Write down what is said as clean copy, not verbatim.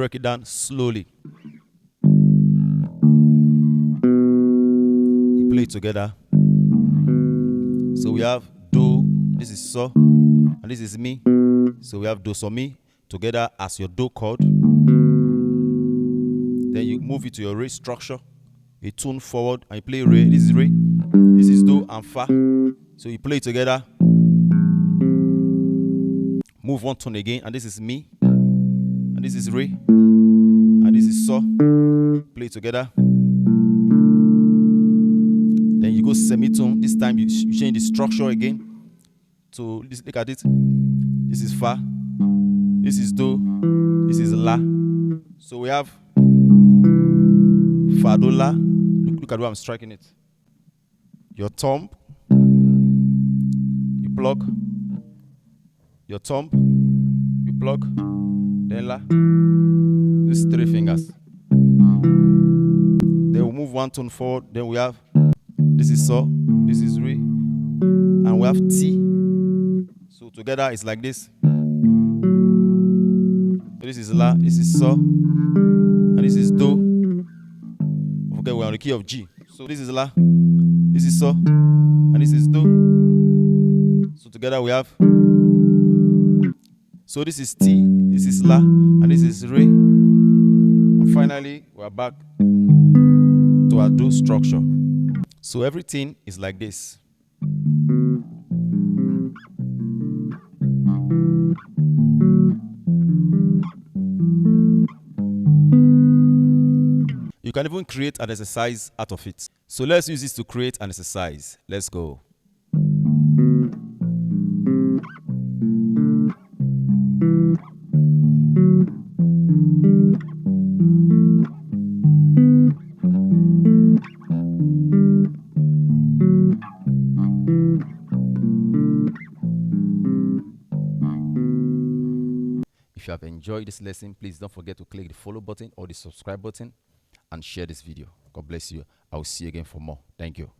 break it down slowly. You play it together. So we have do, this is so, and this is mi. So we have do, so, mi together as your do chord. Then you move it to your re structure. You tune forward and you play re. This is re. This is do and fa. So you play it together. Move one tone again, and this is mi. And this is re. And this is so. Play it together. Then you go semitone. This time you change the structure again. So look at it. This is fa. This is do. This is la. So we have fa, do, la. Look at where I'm striking it. Your thumb. You plug. Your thumb. You plug. Then la. These 3 fingers. Then we'll move one tone forward. Then we have, this is so. This is re. And we have ti. So together it's like this. So this is la, this is so, and this is do. Okay, we're on the key of G. So this is la, this is so, and this is do. So together we have. So this is ti, this is la, and this is re. And finally, we are back to our do structure. So everything is like this. You can even create an exercise out of it. So let's use this to create an exercise. Let's go. If you have enjoyed this lesson, please don't forget to click the follow button or the subscribe button and share this video. God bless you. I will see you again for more. Thank you.